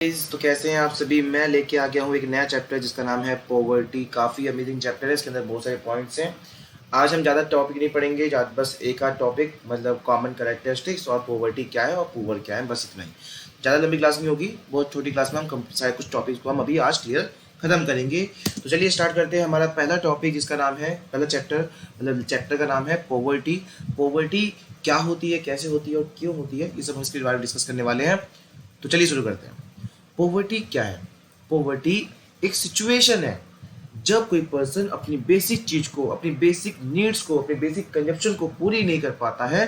तो कैसे हैं आप सभी। मैं लेके आ गया हूँ एक नया चैप्टर जिसका नाम है पॉवर्टी। काफ़ी अमेजिंग चैप्टर है, इसके अंदर बहुत सारे पॉइंट्स हैं। आज हम ज़्यादा टॉपिक नहीं पढ़ेंगे, बस एक आध टॉपिक मतलब कॉमन कैरेक्टरिस्टिक्स और पॉवर्टी क्या है और पुअर क्या है, बस इतना ही। ज़्यादा लंबी क्लास नहीं होगी, बहुत छोटी क्लास में हम सारे कुछ टॉपिक्स को हम अभी आज क्लियर खत्म करेंगे। तो चलिए स्टार्ट करते हैं हमारा पहला टॉपिक जिसका नाम है, पहला चैप्टर मतलब चैप्टर का नाम है पॉवर्टी। पॉवर्टी क्या होती है, कैसे होती है और क्यों होती है, ये सब हम इसके बारे में डिस्कस करने वाले हैं। तो चलिए शुरू करते हैं। पॉवर्टी क्या है? पॉवर्टी एक सिचुएशन है जब कोई पर्सन अपनी बेसिक चीज को, अपनी बेसिक नीड्स को, अपने बेसिक कंजप्शन को पूरी नहीं कर पाता है।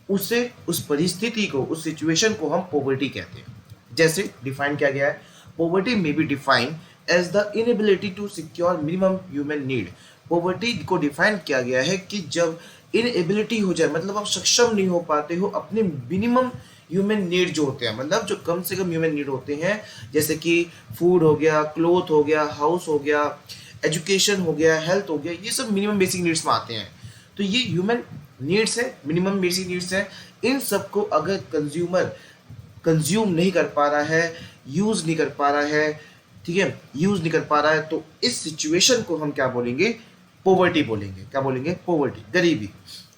उसे, उस परिस्थिति को, उस सिचुएशन को हम पॉवर्टी कहते हैं। जैसे डिफाइन किया गया है, पॉवर्टी में be define as the inability to secure minimum human need. Poverty को डिफाइन किया गया है कि जब इनएबिलिटी हो जाए, मतलब आप सक्षम नहीं हो पाते हो अपने मिनिमम ह्यूमन नीड जो होते हैं, मतलब जो कम से कम ह्यूमन नीड होते हैं, जैसे कि फूड हो गया, क्लोथ हो गया, हाउस हो गया, एजुकेशन हो गया, हेल्थ हो गया, ये सब मिनिमम बेसिक नीड्स में आते हैं। तो ये ह्यूमन नीड्स है, मिनिमम बेसिक नीड्स है। इन सबको अगर कंज्यूमर कंज्यूम नहीं कर पा रहा है, यूज नहीं कर पा रहा है, ठीक है, यूज नहीं कर पा रहा है, तो इस सिचुएशन को हम क्या बोलेंगे? पॉवर्टी बोलेंगे। क्या बोलेंगे? पॉवर्टी, गरीबी।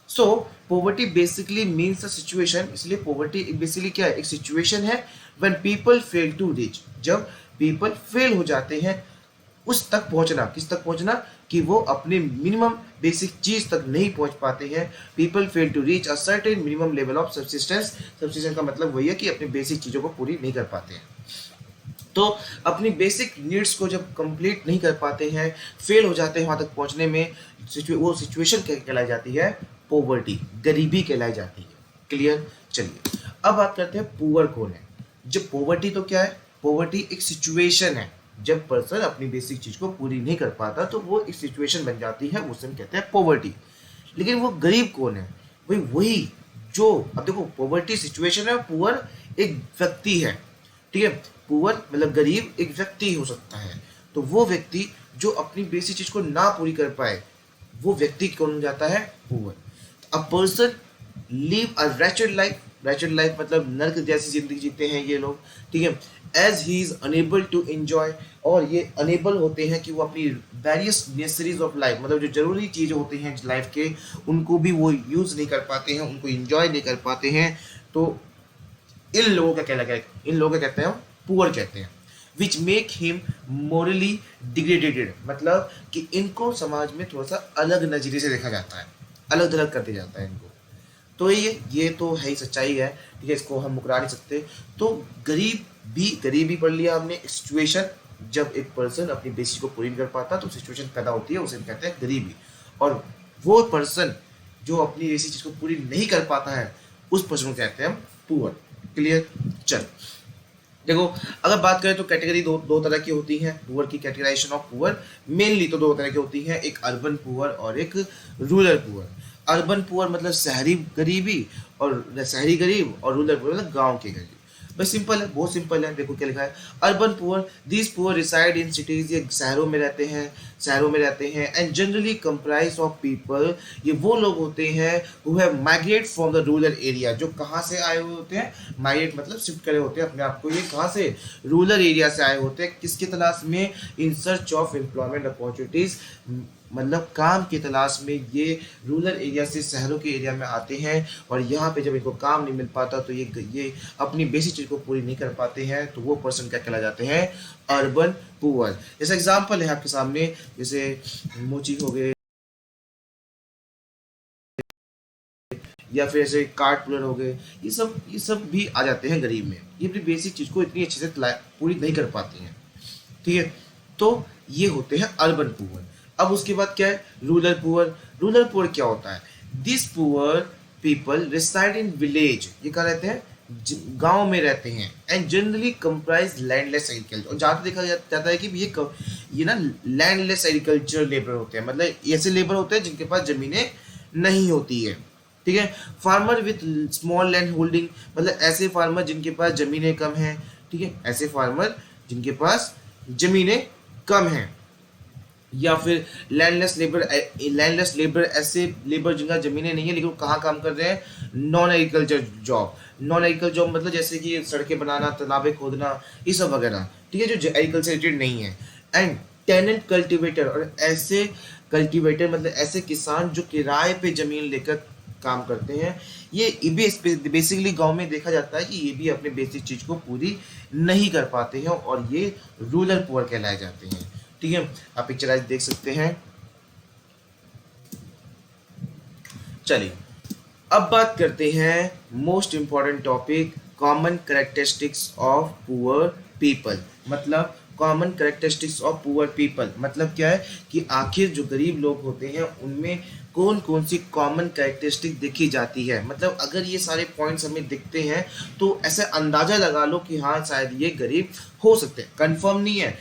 So poverty basically means a situation, इसलिए पॉवर्टी बेसिकली क्या है? एक सिचुएशन है when people fail to reach, जब पीपल फेल हो जाते हैं उस तक पहुंचना। किस तक पहुंचना? कि वो अपने मिनिमम बेसिक चीज तक नहीं पहुंच पाते हैं। People fail to reach a certain minimum level of subsistence. Subsistence का मतलब वही है कि अपनी बेसिक चीजों को पूरी नहीं कर पाते हैं। तो अपनी बेसिक नीड्स को जब कंप्लीट नहीं कर पाते हैं, फेल हो जाते हैं वहां तक पहुंचने में, वो सिचुएशन कहलाई जाती है पॉवर्टी, गरीबी कहलाई जाती है। क्लियर? चलिए अब बात करते हैं पुअर कौन है। जब पॉवर्टी, तो क्या है? पॉवर्टी एक सिचुएशन है, जब पर्सन अपनी बेसिक चीज को पूरी नहीं कर पाता तो वो एक सिचुएशन बन जाती है, उसे हम कहते हैं पॉवर्टी। लेकिन वो गरीब कौन है? वही जो, अब देखो पॉवर्टी सिचुएशन है, पुअर एक व्यक्ति है, ठीक है। पुअर मतलब गरीब एक व्यक्ति हो सकता है। तो वो व्यक्ति जो अपनी बेसिक चीज को ना पूरी कर पाए, वो व्यक्ति कौन जाता है? Poor. A person live a wretched life. Wretched life मतलब नर्क जैसी जिंदगी जीते हैं ये लोग, ठीक है। As he is unable to enjoy, और ये अनेबल होते हैं कि वो अपनी वेरियस नेसेसरीज ऑफ लाइफ, मतलब जो जरूरी चीजें होती हैं लाइफ के, उनको भी वो यूज नहीं कर पाते हैं, उनको एंजॉय नहीं कर पाते हैं। तो इन लोगों का क्या लगा? इन लोगों का कहते हैं पुअर कहते हैं। विच मेक हिम मोरली डिग्रेडेटेड, मतलब कि इनको समाज में थोड़ा सा अलग नजरिए से देखा जाता है, अलग थलग कर दिया जाता है इनको। तो ये तो है ही, सच्चाई है, ठीक है, इसको हम मुकरा नहीं सकते। तो गरीबी पढ़ लिया हमने। सिचुएशन, जब एक पर्सन अपनी बेसिक को पूरी नहीं कर पाता तो सिचुएशन पैदा होती है, उसे हम कहते हैं गरीबी। और वो पर्सन जो अपनी बेसिक चीज को पूरी नहीं कर पाता है, उस पर्सन को कहते हैं हम पुअर। क्लियर? चल देखो, अगर बात करें तो कैटेगरी दो तरह की होती है पुअर की। कैटेगराइजेशन ऑफ पुअर मेनली तो दो तरह की होती है, एक अर्बन पुअर और एक रूरल पुअर। अर्बन पुअर मतलब शहरी गरीबी, और शहरी गरीब, और रूरल पुअर मतलब गांव के गरीब। बस सिंपल है, बहुत सिंपल है। देखो क्या लिखा है, urban poor, this poor reside in cities, ये शहरों में रहते हैं and generally comprise of people, ये वो लोग होते हैं who have migrate from the rural area, जो कहाँ से आए हुए होते हैं? माइग्रेट मतलब शिफ्ट करे होते हैं अपने आप को। ये कहाँ से? रूरल एरिया से आए होते हैं। किसकी तलाश में? In search of employment opportunities, मतलब काम की तलाश में ये रूरल एरिया से शहरों के एरिया में आते हैं, और यहाँ पे जब इनको काम नहीं मिल पाता तो ये अपनी बेसिक चीज को पूरी नहीं कर पाते हैं, तो वो पर्सन क्या कहला जाते हैं? Urban poor. जैसा एग्जांपल है आपके सामने, जैसे मोची हो गए, या फिर ऐसे कार्ड पुलर हो गए, ये सब भी आ जाते हैं गरीब में। ये अपनी बेसिक चीज को इतनी अच्छे से पूरी नहीं कर पाते हैं, ठीक है। तो ये होते हैं अर्बन पुअर। अब उसके बाद क्या है? Rural poor. रूरल पुअर क्या होता है? This poor people reside in village, ये क्या रहते हैं? गांव में रहते हैं। And generally comprise landless agriculture, और जहाँ देखा जाता है कि ये ना लैंडलेस एग्रीकल्चर लेबर होते हैं, मतलब ऐसे लेबर होते हैं जिनके पास जमीनें नहीं होती है, ठीक है। Farmer with small land holding, मतलब ऐसे फार्मर जिनके पास जमीनें कम हैं, ठीक है, ऐसे फार्मर जिनके पास जमीनें कम हैं। या फिर लैंडलेस लेबर ऐसे लेबर जिनका जमीनें नहीं है लेकिन वो कहाँ काम कर रहे हैं? Non agriculture job. Non agriculture job मतलब जैसे कि सड़कें बनाना, तालाबें खोदना, ये सब वगैरह, ठीक है, जो एग्रीकल्चर रिलेटेड नहीं है। एंड टेनेंट कल्टीवेटर, और ऐसे कल्टीवेटर मतलब ऐसे किसान जो किराए पे जमीन लेकर काम करते हैं, ये भी बेसिकली गांव में देखा जाता है कि ये भी अपने बेसिक चीज को पूरी नहीं कर पाते हैं और ये रूरल पुअर कहलाए जाते हैं। ठीक है, आप पिक्चराइज देख सकते हैं। चलिए अब बात करते हैं most important topic, common characteristics of poor people. मतलब common characteristics of poor people मतलब क्या है कि आखिर जो गरीब लोग होते हैं उनमें कौन कौन सी कॉमन कैरेक्टरिस्टिक देखी जाती है। मतलब अगर ये सारे पॉइंट्स हमें दिखते हैं तो ऐसे अंदाजा लगा लो कि हाँ शायद ये गरीब हो सकते हैं, कंफर्म नहीं है,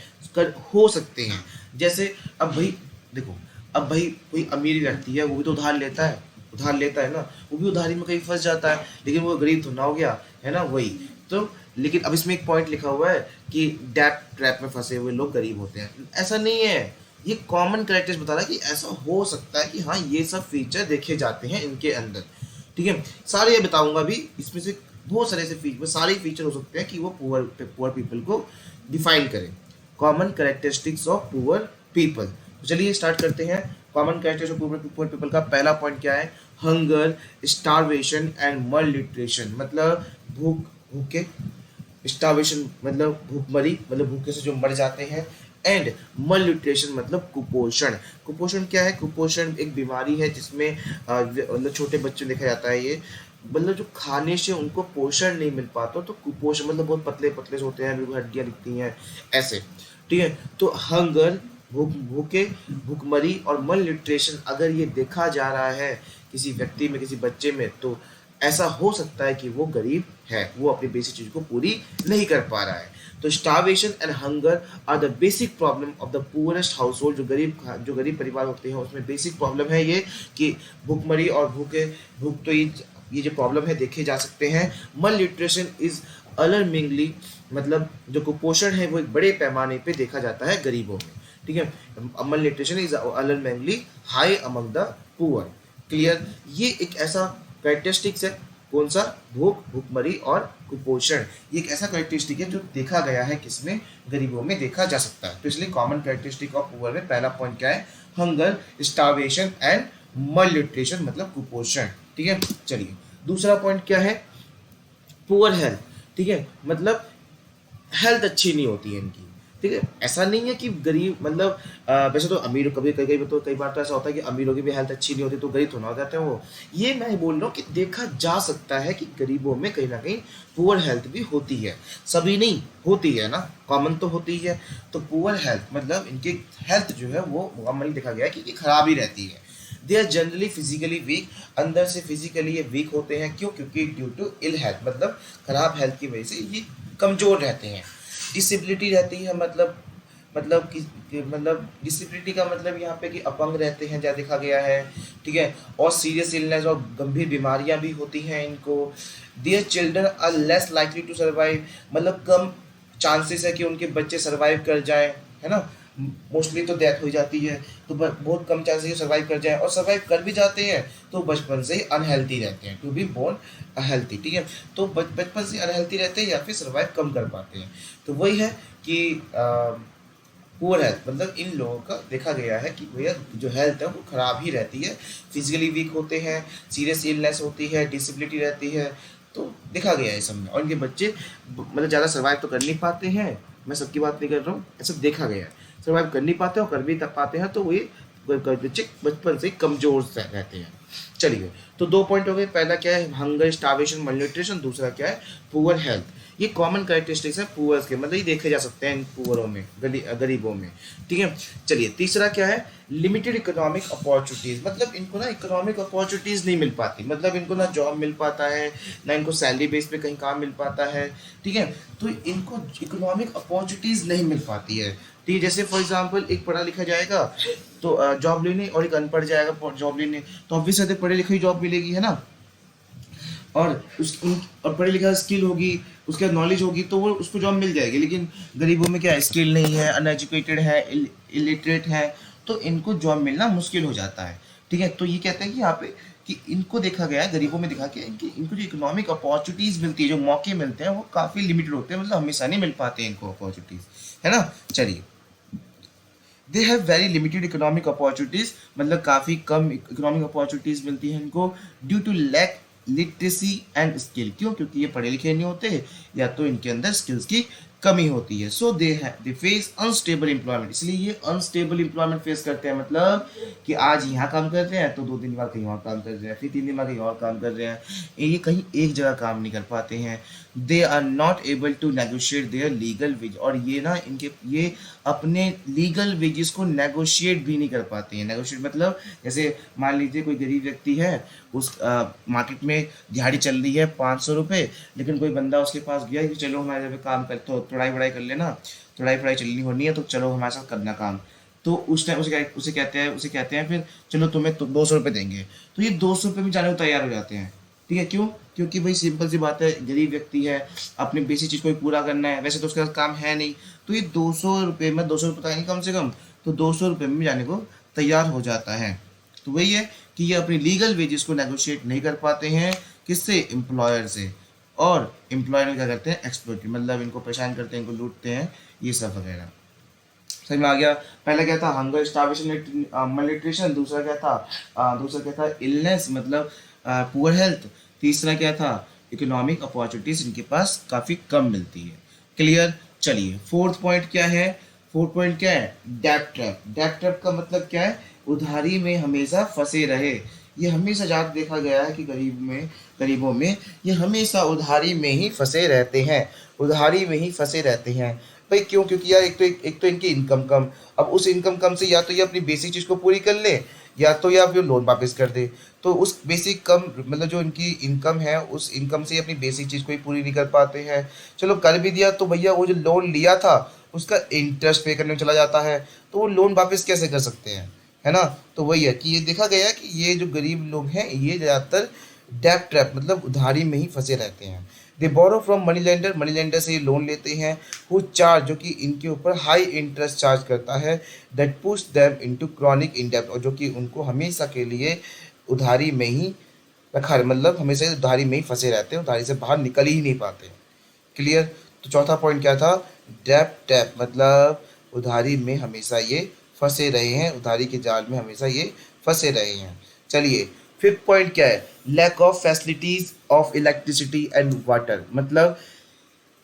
हो सकते हैं। जैसे अब भाई देखो, अब भाई कोई अमीर व्यक्ति है वो भी तो उधार लेता है, ना, वो भी उधारी में कहीं फंस जाता है, लेकिन वो गरीब तो ना हो गया, है ना, वही तो। लेकिन अब इसमें एक पॉइंट लिखा हुआ है कि डेट ट्रैप में फंसे हुए लोग गरीब होते हैं, ऐसा नहीं है। ये कॉमन कैरेक्टर्स बता रहा है कि ऐसा हो सकता है कि हाँ ये सब फीचर देखे जाते हैं इनके अंदर। ठीक है, सारे ये बताऊंगा भी, इसमें से बहुत सारे ऐसे फीचर, सारे फीचर हो सकते हैं कि वो पुअर पीपल को डिफाइन करें। Common characteristics of poor people, चलिए स्टार्ट करते हैं। Common characteristics of poor people का पहला पॉइंट क्या है? हंगर, स्टारवेशन एंड मलन्यूट्रिशन, मतलब भूखे, स्टारवेशन मतलब भूखमरी, मतलब भूखे से जो मर जाते हैं, एंड मलन्यूट्रिशन मतलब कुपोषण। कुपोषण क्या है? कुपोषण एक बीमारी है जिसमें मतलब छोटे बच्चे देखा जाता है, ये मतलब जो खाने से उनको पोषण नहीं मिल पाता, तो कुपोषण मतलब बहुत पतले पतले से होते हैं, बिल्कुल हड्डियां दिखती हैं ऐसे। ठीक है, तो हंगर, भूखे, भूखमरी और मल न्यूट्रिशन अगर ये देखा जा रहा है किसी व्यक्ति में, किसी बच्चे में, तो ऐसा हो सकता है कि वो गरीब है, वो अपनी बेसिक चीज को पूरी नहीं कर पा रहा है। तो starvation and hunger are the basic problem of the poorest household. जो गरीब परिवार होते हैं उसमें बेसिक प्रॉब्लम है ये कि भूखमरी और भूख, तो ये जो प्रॉब्लम है देखे जा सकते हैं। मल न्यूट्रिशन इज अलार्मिंगली, मतलब जो कुपोषण है वो एक बड़े पैमाने पे देखा जाता है गरीबों में। ठीक है, मल nutrition is alarmingly high among the poor. Clear, ये एक ऐसा कैरेक्टरिस्टिक्स है, कौन सा? भूखमरी और कुपोषण, ये एक ऐसा कैरेक्टरिस्टिक है जो देखा गया है किसमें? गरीबों में देखा जा सकता है। तो इसलिए कॉमन कैरेक्टरिस्टिक ऑफ पुअर में पहला पॉइंट क्या है? हंगर, स्टारवेशन एंड मल न्यूट्रिशन मतलब कुपोषण। ठीक है, चलिए दूसरा पॉइंट क्या है? Poor health. ठीक है, मतलब हेल्थ अच्छी नहीं होती है इनकी। ठीक है, ऐसा नहीं है कि गरीब मतलब वैसे तो अमीर, कई बार तो ऐसा होता है कि अमीरों की भी हेल्थ अच्छी नहीं होती तो गरीब थोड़ा हो जाते हैं वो। ये मैं बोल रहा हूँ कि देखा जा सकता है कि गरीबों में कहीं ना कहीं पुअर हेल्थ भी होती है, सभी नहीं होती है ना, कॉमन तो होती है। तो पुअर हेल्थ मतलब इनकी हेल्थ जो है वो मुकम्मल देखा गया है कि खराब ही रहती है। They are generally physically weak, अंदर से फिजिकली ये वीक होते हैं। क्यों? क्योंकि ड्यू टू इल हेल्थ, मतलब खराब हेल्थ की वजह से ये कमजोर रहते हैं। डिसेबिलिटी रहती है, मतलब डिसेबिलिटी का मतलब यहाँ पे कि अपंग रहते हैं, जहाँ देखा गया है। ठीक है, और सीरियस इलनेस और गंभीर बीमारियां भी होती हैं इनको। Their children are less likely to survive, मतलब कम चांसेस है कि उनके बच्चे सर्वाइव कर जाएं, है ना। मोस्टली तो डेथ हो जाती है, तो बहुत कम चांसेस है सर्वाइव कर जाए, और सर्वाइव कर भी जाते हैं तो बचपन से ही अनहेल्थी रहते हैं, टू बी बोर्न अनहेल्थी। ठीक है, तो बचपन से अनहेल्थी रहते हैं या फिर सर्वाइव कम कर पाते हैं। तो वही है कि पुअर हेल्थ मतलब इन लोगों का देखा गया है कि भैया जो हेल्थ है वो खराब ही रहती है, फिजिकली वीक होते हैं, सीरियस इलनेस होती है, डिसेबिलिटी रहती है, तो देखा गया है सब में। और इनके बच्चे मतलब ज़्यादा सर्वाइव तो कर नहीं पाते हैं, मैं सबकी बात नहीं कर रहा हूँ, ऐसा देखा गया है, सर्वाइव कर नहीं पाते और कर भी पाते हैं तो ये बच्चे बचपन से कमजोर रहते हैं। चलिए, तो 2 पॉइंट हो गए, पहला क्या है? हंगर, स्टारवेशन, मलन्यूट्रिशन, दूसरा क्या है? Poor health. ये कॉमन कैरेक्टरिस्टिक्स है पुअर्स के, मतलब ये देखे जा सकते हैं इन पुअरों में, गरीबों में। ठीक है, चलिए तीसरा क्या है? लिमिटेड इकोनॉमिक अपॉर्चुनिटीज, मतलब इनको ना इकोनॉमिक अपॉर्चुनिटीज नहीं मिल पाती, मतलब इनको ना जॉब मिल पाता है, ना इनको सैलरी बेस पे कहीं काम मिल पाता है। ठीक है, तो इनको इकोनॉमिक अपॉर्चुनिटीज नहीं मिल पाती है। ठीक है, जैसे फॉर एग्जांपल एक पढ़ा लिखा जाएगा तो जॉब लेने, और एक अनपढ़ जाएगा जॉब लेने, तो ऑब्वियसली पढ़े लिखे ही जॉब मिलेगी, है ना। और और पढ़े लिखा स्किल होगी, उसके बाद नॉलेज होगी तो वो उसको जॉब मिल जाएगी। लेकिन गरीबों में क्या है? स्किल नहीं है, अनएजुकेटेड है, इलिटरेट है, तो इनको जॉब मिलना मुश्किल हो जाता है। ठीक है, तो ये कहते हैं कि यहाँ पे कि इनको देखा गया है, गरीबों में देखा गया है इनको जो इकोनॉमिक अपॉर्चुनिटीज़ मिलती है, जो मौके मिलते हैं वो काफ़ी लिमिटेड होते हैं, मतलब हमेशा नहीं मिल पाते हैं इनको अपॉर्चुनिटीज़, है ना। चलिए, they have very limited economic opportunities, मतलब काफ़ी कम इकोनॉमिक अपॉर्चुनिटीज़ मिलती हैं इनको due to lack literacy and skill. क्यों? क्योंकि ये पढ़े लिखे नहीं होते, या तो इनके अंदर स्किल्स की कमी होती है। सो दे फेस अनस्टेबल एम्प्लॉयमेंट, इसलिए ये अनस्टेबल एम्प्लॉयमेंट फेस करते हैं, मतलब कि आज यहाँ काम कर रहे हैं तो 2 दिन बाद कहीं और काम कर रहे हैं, फिर 3 दिन बाद कहीं और काम कर रहे हैं, ये कहीं एक जगह काम नहीं कर पाते हैं। They are not able to negotiate their legal wage, और ये ना ये अपने लीगल वेजेस को नेगोशिएट भी नहीं कर पाते हैं। नेगोशिएट मतलब जैसे मान लीजिए कोई गरीब व्यक्ति है, उस मार्केट में दिहाड़ी चल रही है 500 रुपये, लेकिन कोई बंदा उसके पास गया कि चलो हमारे पे काम कर, तो पढ़ाई वढ़ाई कर लेना, पढ़ाई चलनी होनी है तो चलो हमारे साथ करना काम। तो उस टाइम उसे कहते हैं फिर चलो तुम्हें तो 200 रुपये देंगे, तो ये 200 रुपये में जाने को तैयार हो जाते हैं। ठीक है, क्यों? क्योंकि भाई सिंपल सी बात है, गरीब व्यक्ति है, अपनी बेसिक चीज़ को भी पूरा करना है, वैसे तो उसके पास काम है नहीं, तो ये 200 रुपये में 200 रुपये तक नहीं कम से कम, तो 200 रुपये में जाने को तैयार हो जाता है। तो वही है कि ये अपनी लीगल वेजेस को नेगोशिएट नहीं कर पाते हैं, किससे? एम्प्लॉयर से। और एम्प्लॉयर क्या करते हैं? एक्सप्लॉइट, मतलब इनको परेशान करते हैं, इनको लूटते हैं, ये सब वगैरह। समझ में आ गया? पहला क्या था? Hunger, starvation, malnutrition. दूसरा क्या था? इलनेस, मतलब पुअर हेल्थ। तीसरा क्या था? इकोनॉमिक अपॉर्चुनिटीज इनके पास काफ़ी कम मिलती है। क्लियर? चलिए, फोर्थ पॉइंट क्या है? फोर्थ पॉइंट क्या है? डेब्ट ट्रैप। डेब्ट ट्रैप का मतलब क्या है? उधारी में हमेशा फंसे रहे। ये हमेशा ज़्यादा देखा गया है कि गरीबों में ये हमेशा उधारी में ही फंसे रहते हैं, उधारी में ही फंसे रहते हैं। भाई क्यों? क्योंकि यार एक तो इनकी इनकम कम, अब उस इनकम कम से या तो ये अपनी बेसिक चीज़ को पूरी कर ले, या तो या फिर लोन वापस कर दे। तो उस बेसिक कम, मतलब जो इनकी इनकम है, उस इनकम से अपनी बेसिक चीज़ को ही पूरी नहीं कर पाते हैं। चलो कर भी दिया तो भैया वो जो लोन लिया था उसका इंटरेस्ट पे करने में चला जाता है, तो वो लोन वापस कैसे कर सकते हैं, है ना। तो वही है कि ये देखा गया है कि ये जो गरीब लोग हैं ये ज़्यादातर डेब्ट ट्रैप, मतलब उधारी में ही फंसे रहते हैं। They borrow from money lender, money lender से ये लोन लेते हैं, हु चार्ज, जो कि इनके ऊपर हाई इंटरेस्ट चार्ज करता है, that push them into chronic in डेब्ट, और जो कि उनको हमेशा के लिए उधारी में ही रखा, मतलब हमेशा उधारी में ही फंसे रहते हैं, उधारी से बाहर निकल ही नहीं पाते। क्लियर? तो चौथा पॉइंट क्या था? डेब्ट ट्रैप, मतलब उधारी में हमेशा ये फंसे रहे हैं, उधारी के जाल में हमेशा ये फंसे रहे हैं। चलिए, फिफ्थ पॉइंट क्या है? Lack of facilities of electricity and water, मतलब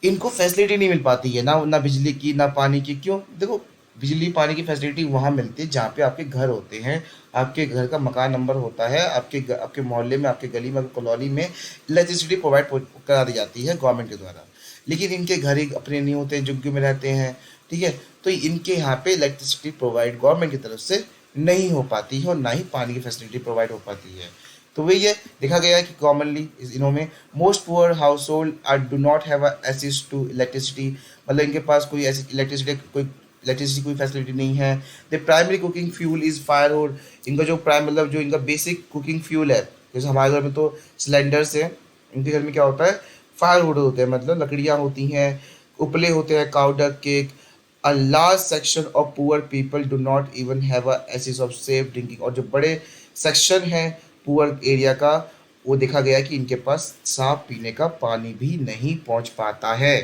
इनको फैसिलिटी नहीं मिल पाती है, ना बिजली की ना पानी की। क्यों? देखो, बिजली पानी की फैसिलिटी वहाँ मिलती है जहाँ पे आपके घर होते हैं, आपके घर का मकान नंबर होता है, आपके मोहल्ले में, आपके गली में, आपकी कॉलोनी में इलेक्ट्रिसिटी प्रोवाइड करा दी जाती है गवर्नमेंट के द्वारा। लेकिन इनके घर ही अपने नहीं होते, झुग्गी में रहते हैं, ठीक है, तो इनके यहाँ पे इलेक्ट्रिसिटी प्रोवाइड गवर्नमेंट की तरफ से नहीं हो पाती है, और ना ही पानी की फैसिलिटी प्रोवाइड हो पाती है। तो वही है, देखा गया है कि कॉमनली इनों में most poor household are do not have access to electricity, मतलब इनके पास कोई ऐसी इलेक्ट्रिसिटी कोई फैसिलिटी नहीं है। The primary cooking fuel is firewood, इनका जो मतलब जो इनका बेसिक कुकिंग फ्यूल है, जैसे हमारे घर में तो सिलेंडर्स हैं, इनके घर में क्या होता है? फायरवुड होते हैं, मतलब लकड़ियाँ होती हैं, उपले होते हैं, cow dung cake. A large section of poor people do not even have a access of safe drinking, और जो बड़े सेक्शन है पुअर एरिया का, वो देखा गया कि इनके पास साफ पीने का पानी भी नहीं पहुंच पाता है।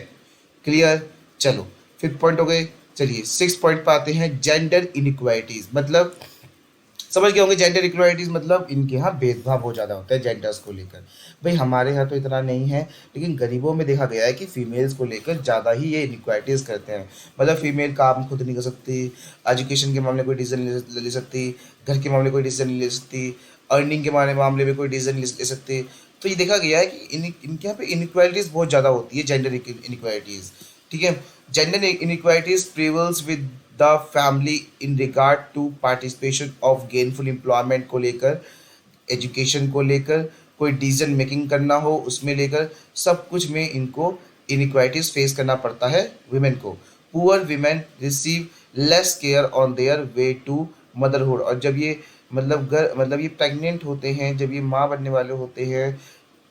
क्लियर? चलो, फिफ्थ पॉइंट हो गए। चलिए, सिक्स पॉइंट पे आते हैं, जेंडर इनइक्वालिटीज, मतलब समझ गए होंगे जेंडर इक्वालिटीज, मतलब इनके यहाँ भेदभाव बहुत ज़्यादा होता है जेंडर्स को लेकर। भाई हमारे यहाँ तो इतना नहीं है, लेकिन गरीबों में देखा गया है कि फीमेल्स को लेकर ज़्यादा ही ये इनइक्वालिटीज़ करते हैं, मतलब फीमेल काम खुद नहीं कर सकती, एजुकेशन के मामले कोई डिसीजन ले सकती, घर के मामले कोई डिसीजन नहीं ले सकती, अर्निंग के मामले में कोई डिसीजन ले सकती। तो ये देखा गया है कि इनके यहाँ पे इनइक्वालिटीज़ बहुत ज़्यादा होती है, जेंडर इनइक्वालिटीज़। ठीक है, gender inequalities prevails with the family in regard to participation of gainful employment को लेकर, एजुकेशन को लेकर, कोई डिसीजन मेकिंग करना हो उसमें लेकर, सब कुछ में इनको इनइक्वालिटीज फेस करना पड़ता है वुमेन को। Poor women receive less care on their way to motherhood, और जब ये मतलब ये प्रेग्नेंट होते हैं, जब ये माँ बनने वाले होते हैं,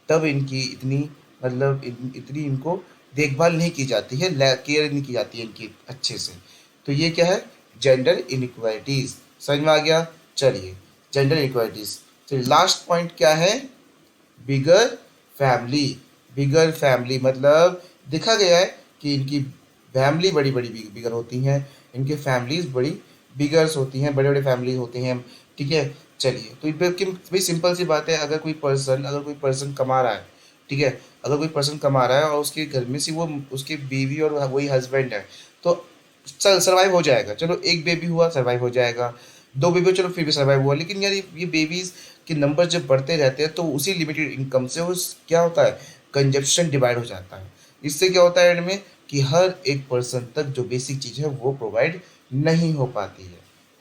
तब इनकी इतनी इनको देखभाल नहीं की जाती है, केयर नहीं की जाती है इनकी अच्छे से। तो ये क्या है? Gender inequalities. समझ में आ गया? चलिए, जेंडर इनइक्वालिटीज, चलिए लास्ट पॉइंट क्या है, बिगर फैमिली। बिगर फैमिली मतलब देखा गया है कि इनकी फैमिली बड़ी बड़ी बिगर होती हैं, इनके फैमिलीज बड़ी बिगर्स होती हैं, बड़े बड़े फैमिली होती हैं। ठीक है, चलिए तो भाई सिंपल सी बात है, अगर कोई पर्सन कमा रहा है, ठीक है, अगर कोई पर्सन कमा रहा है और उसके घर में से वो उसकी बीवी और वही हस्बैंड है, तो सर्वाइव हो जाएगा। चलो एक बेबी हुआ सर्वाइव हो जाएगा, दो बेबी चलो फिर भी सर्वाइव हुआ, लेकिन यार ये बेबीज के नंबर जब बढ़ते रहते हैं तो उसी लिमिटेड इनकम से उस क्या होता है, कंजप्शन डिवाइड हो जाता है। इससे क्या होता है एंड में कि हर एक पर्सन तक जो बेसिक चीज़ है वो प्रोवाइड नहीं हो पाती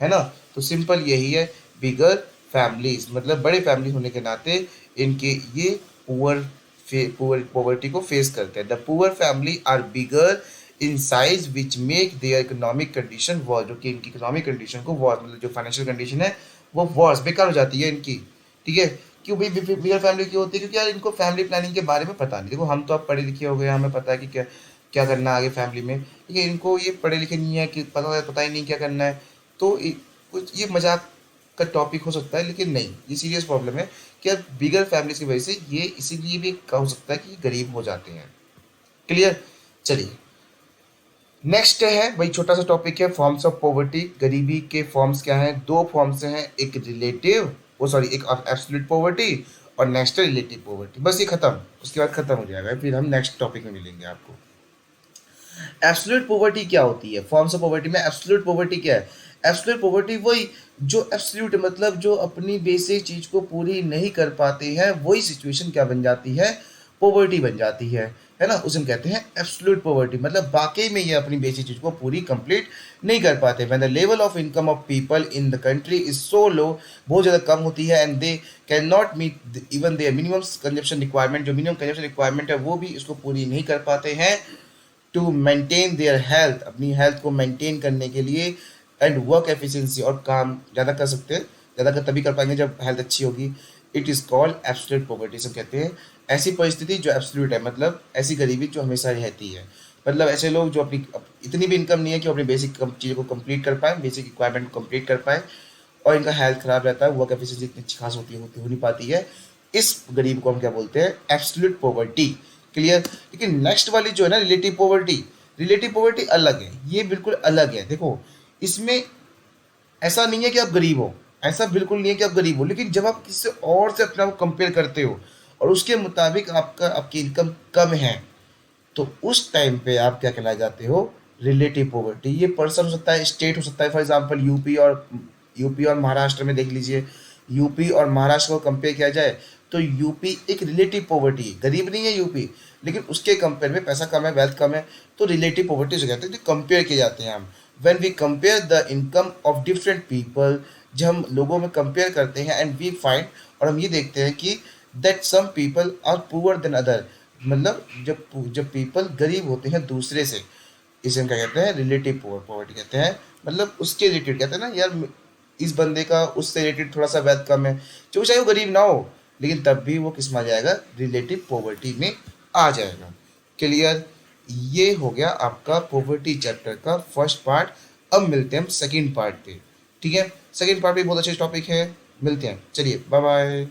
है ना। तो सिंपल यही है, बिगर फैमिलीज मतलब बड़े फैमिली होने के नाते इनके ये पुअर पॉवर्टी को फेस करते हैं। The poor family are bigger in size which make their economic condition worse, जो कि इनकी इकोनॉमिक कंडीशन को वॉर मतलब जो फाइनेंशियल कंडीशन है वो वॉर्स बेकार हो जाती है इनकी। ठीक है, क्यों भाई बिगर फैमिली क्यों होती है, क्योंकि यार इनको फैमिली प्लानिंग के बारे में पता नहीं। देखो हम तो अब पढ़े लिखे हो गए, हमें पता है कि क्या क्या करना है आगे फैमिली में, ठीक है, इनको ये पढ़े लिखे नहीं है कि पता ही नहीं क्या करना है। तो कुछ ये मजाक का टॉपिक हो सकता है, लेकिन नहीं, ये सीरियस प्रॉब्लम है कि अब बिगर फैमिली की वजह से ये इसीलिए भी हो सकता है कि गरीब हो जाते हैं। क्लियर, चलिए नेक्स्ट है भाई छोटा सा टॉपिक है फॉर्म्स ऑफ पॉवर्टी। गरीबी के फॉर्म्स क्या हैं, दो फॉर्म्स हैं, एक रिलेटिव वो सॉरी एक एब्सोल्यूट पॉवर्टी और नेक्स्ट है रिलेटिव पॉवर्टी। बस ये खत्म, उसके बाद खत्म हो जाएगा, फिर हम नेक्स्ट टॉपिक में मिलेंगे आपको। एब्सोल्यूट पॉवर्टी क्या होती है, फॉर्म्स ऑफ पॉवर्टी में एब्सोल्यूट पॉवर्टी क्या है। एब्सोल्यूट पॉवर्टी वही जो एब्सोल्यूट मतलब जो अपनी बेसिक चीज को पूरी नहीं कर पाते हैं, वही सिचुएशन क्या बन जाती है, पॉवर्टी बन जाती है ना, उसे हम कहते हैं एब्सोल्यूट पॉवर्टी। मतलब वाकई में ये अपनी बेसिक चीज को पूरी कंप्लीट नहीं कर पाते। When the level of income of people in the country is so low, बहुत ज़्यादा कम होती है, and they can not meet even their minimum consumption requirement, जो मिनिमम कंजप्शन रिक्वायरमेंट है वो भी इसको पूरी नहीं कर पाते हैं टू मेंटेन देयर हेल्थ, अपनी हेल्थ को मेंटेन करने के लिए, एंड वर्क एफिशिएंसी, और काम ज़्यादा कर सकते हैं, ज़्यादा कर तभी कर पाएंगे जब हेल्थ अच्छी होगी। It is called absolute poverty, से कहते हैं ऐसी परिस्थिति जो एब्सोल्यूट है, मतलब ऐसी गरीबी जो हमेशा रहती है। मतलब ऐसे लोग जो अपनी इतनी भी इनकम नहीं है कि वो अपनी बेसिक चीज़ों को कंप्लीट कर पाए, बेसिक रिक्वायरमेंट को कंप्लीट कर पाए, और इनका हेल्थ खराब रहता है, वर्क एफिशिएंसी इतनी अच्छी खास हो नहीं पाती है। इस गरीब को हम क्या बोलते हैं, एब्सोल्यूट पॉवर्टी। क्लियर। लेकिन नेक्स्ट वाली जो है ना रिलेटिव पॉवर्टी, रिलेटिव पॉवर्टी अलग है, ये बिल्कुल अलग है। देखो इसमें ऐसा नहीं है कि आप गरीब हो, ऐसा बिल्कुल नहीं है कि आप गरीब हो, लेकिन जब आप किसी और से अपने आप को कंपेयर करते हो और उसके मुताबिक आपकी इनकम कम है, तो उस टाइम पे आप क्या कहलाए जाते हो, रिलेटिव पॉवर्टी। ये पर्सन हो सकता है, स्टेट हो सकता है, फॉर एग्जांपल यूपी और महाराष्ट्र में देख लीजिए, यूपी और महाराष्ट्र को कंपेयर किया जाए तो यूपी एक रिलेटिव पॉवर्टी, गरीब नहीं है यूपी, लेकिन उसके कंपेयर में पैसा कम है, वेल्थ कम है, तो रिलेटिव पॉवर्टी से कहते हैं, जो कंपेयर किए जाते हैं हम। When we compare the income of different people, जब हम लोगों में कंपेयर करते हैं, एंड वी फाइंड, और हम ये देखते हैं कि that some people are poor than other, मतलब जब पीपल गरीब होते हैं दूसरे से, इसे हम क्या कहते हैं, रिलेटिव पॉवर्टी कहते हैं। मतलब उसके रिलेटेड कहते हैं ना यार, इस बंदे का उससे रिलेटेड थोड़ा सा वेल्थ कम है, जो चाहे वो गरीब ना हो, लेकिन तब भी वो किस में आ जाएगा, रिलेटिव पॉवर्टी में आ जाएगा। क्लियर, ये हो गया आपका पॉवर्टी चैप्टर का फर्स्ट पार्ट। अब मिलते हैं हम सेकेंड पार्ट पे, ठीक है, सेकेंड पार्ट भी बहुत अच्छे टॉपिक है, मिलते हैं, चलिए बाय बाय।